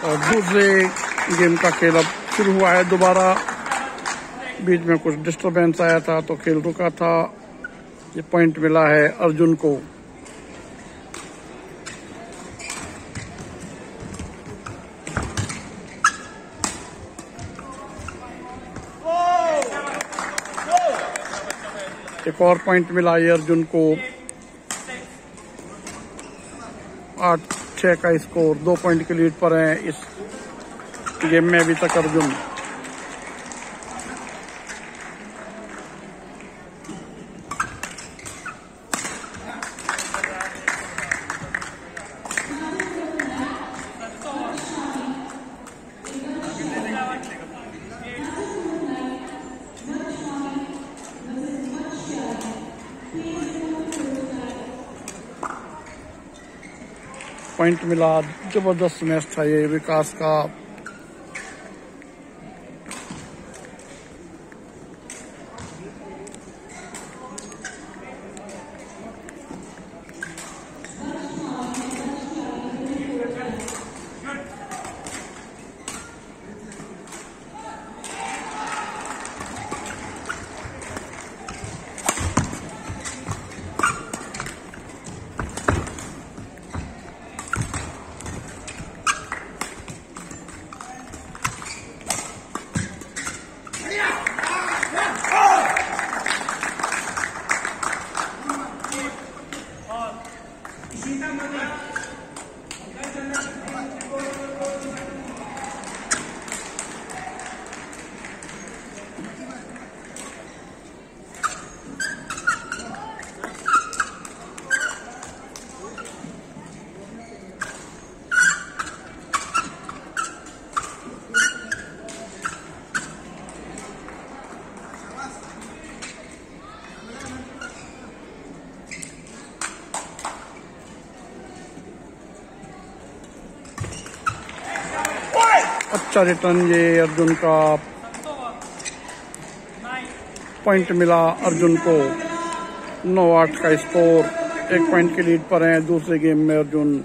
और दूसरे गेम का खेल अब शुरू हुआ है दोबारा। बीच में कुछ डिस्टरबेंस आया था तो खेल रुका था। ये पॉइंट मिला है अर्जुन को। एक और पॉइंट मिला है अर्जुन को। 8-6 का स्कोर, 2 पॉइंट की लीड पर है इस गेम में अभी तक अर्जुन। पॉइंट मिला, जबरदस्त मैच था ये विकास का। अच्छा रिटर्न ये अर्जुन का। पॉइंट मिला अर्जुन को। 9-8 का स्कोर, 1 पॉइंट की लीड पर है दूसरे गेम में अर्जुन।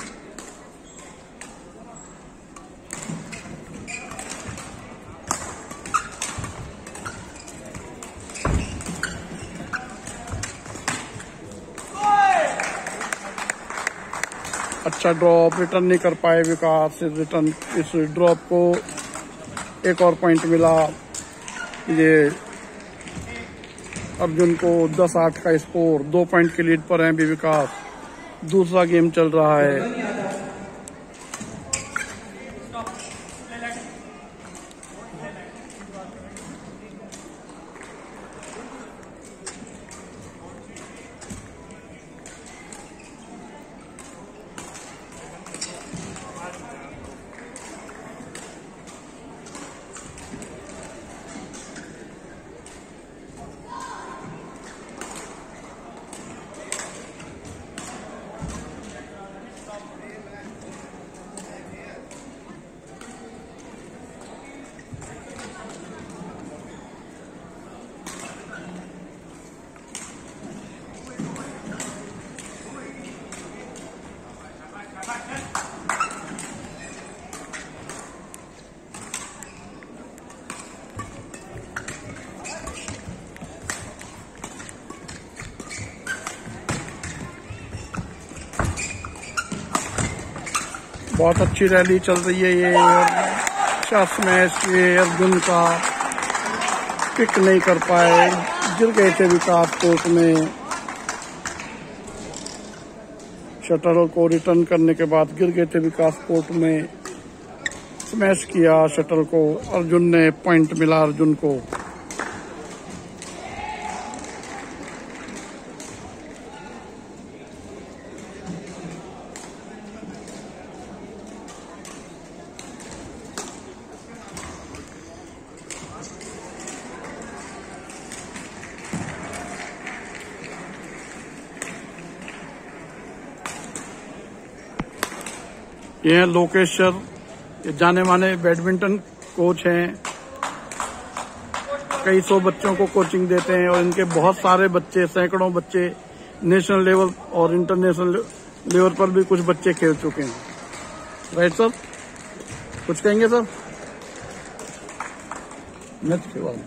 अच्छा ड्रॉप, रिटर्न नहीं कर पाए विकास। इस ड्रॉप को एक और पॉइंट मिला। ये अर्जुन को 10-8 का स्कोर, 2 पॉइंट की लीड पर है अभी विकास। दूसरा गेम चल रहा है। बहुत अच्छी रैली चल रही है ये। अच्छा स्मैश ये अर्जुन का, पिक नहीं कर पाए, गिर गए थे विकास कोर्ट में। शटल को रिटर्न करने के बाद गिर गए थे विकास कोर्ट में। स्मैश किया शटल को अर्जुन ने, पॉइंट मिला अर्जुन को। ये हैं लोकेश सर, ये जाने माने बैडमिंटन कोच हैं। कई 100 बच्चों को कोचिंग देते हैं और इनके बहुत सारे बच्चे, सैकड़ों बच्चे नेशनल लेवल और इंटरनेशनल लेवल पर भी कुछ बच्चे खेल चुके हैं। Right sir? कुछ कहेंगे सर? मैच के बाद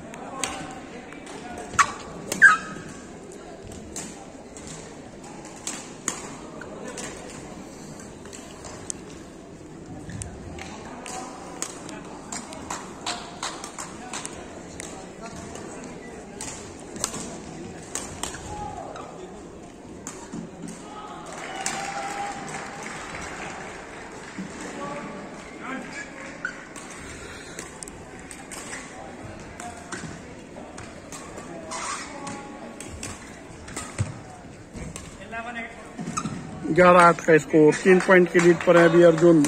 ग्यारह 8 का स्कोर, 3 पॉइंट की लीड पर है अभी अर्जुन।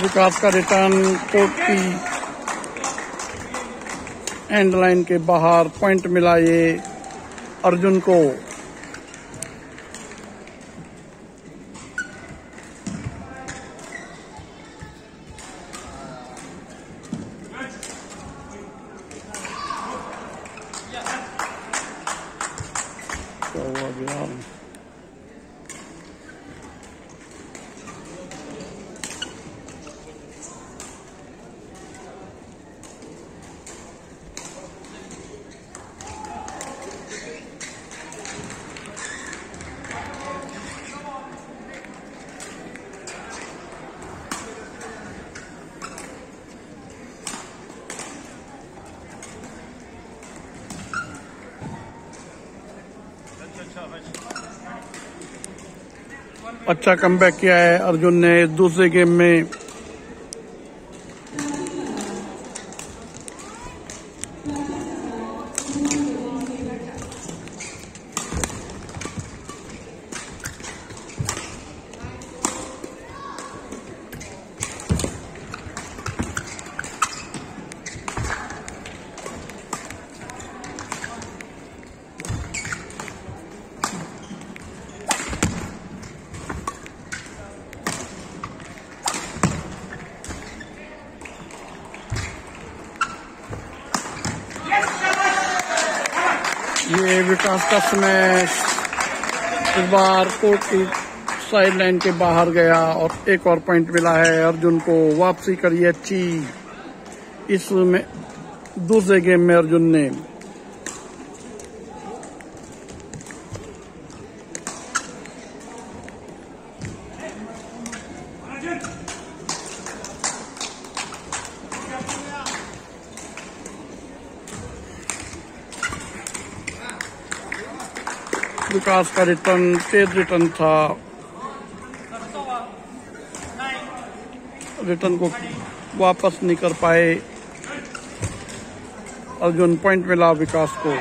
विकास का रिटर्न कोर्ट की एंड लाइन के बाहर, पॉइंट मिला ये अर्जुन को। क्या हुआ बिहार में? अच्छा कमबैक किया है अर्जुन ने दूसरे गेम में। ये विकास का स्मैश इस बार कोर्ट की साइड लाइन के बाहर गया और एक और पॉइंट मिला है अर्जुन को। वापसी करी अच्छी इसमें दूसरे गेम में अर्जुन ने। विकास का रिटर्न तेज रिटर्न था, रिटर्न को वापस नहीं कर पाए अर्जुन। पॉइंट मिला विकास को।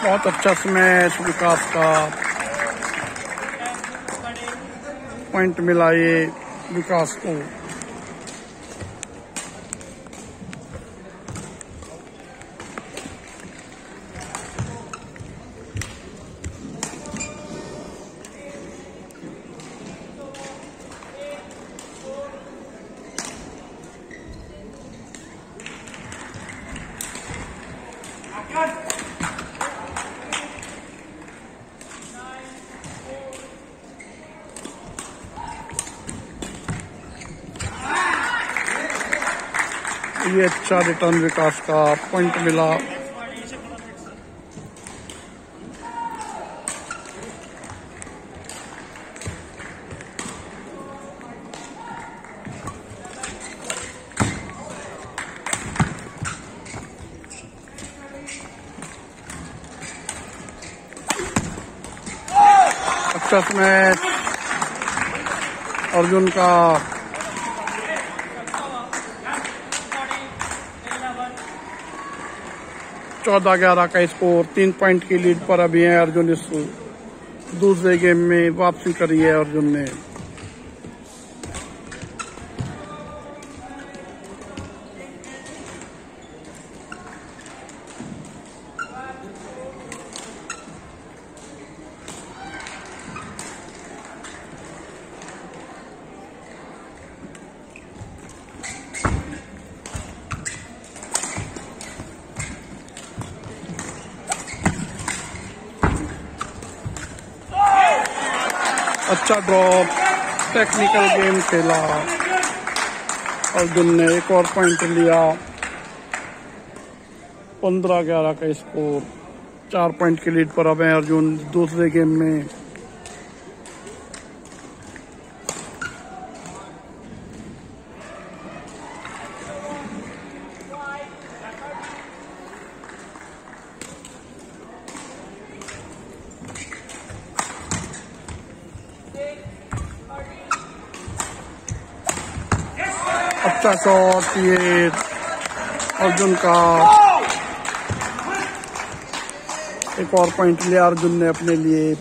बहुत अच्छा स्मैश विकास का, पॉइंट मिला ये विकास को। ये अच्छा रिटर्न विकास का पॉइंट मिला। अच्छा स्मैश अर्जुन का। चौदह 11 का स्कोर, 3 पॉइंट की लीड पर अभी है अर्जुन। इस दूसरे गेम में वापसी करी है अर्जुन ने। अच्छा ड्रॉप, टेक्निकल गेम खेला अर्जुन ने, एक और पॉइंट लिया। 15-11 का स्कोर, 4 पॉइंट की लीड पर अब है अर्जुन दूसरे गेम में। अच्छा शॉट ये अर्जुन का, एक और पॉइंट लिया अर्जुन ने अपने लिए।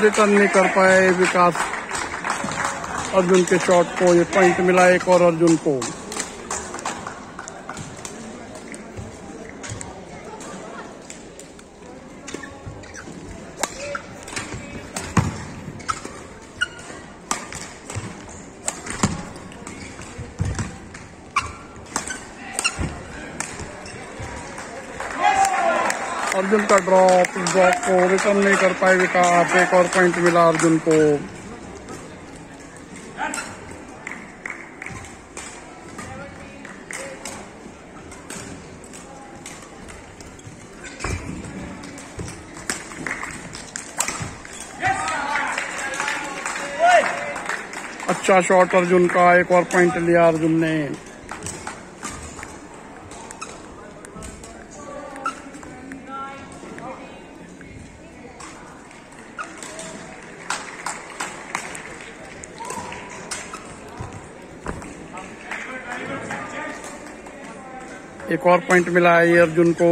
रिटर्न नहीं कर पाए विकास अर्जुन के शॉट को। ये पॉइंट मिला एक और अर्जुन को। अर्जुन का ड्रॉप को रिटर्न नहीं कर पाए विकास, एक और पॉइंट मिला अर्जुन को। अच्छा शॉट अर्जुन का, एक और पॉइंट लिया अर्जुन ने। एक और पॉइंट मिला है ये अर्जुन को।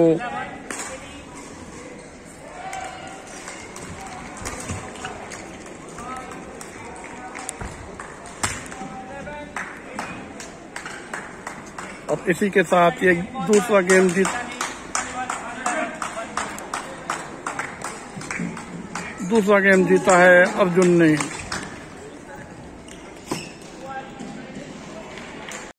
और इसी के साथ ये दूसरा गेम जीता है अर्जुन ने।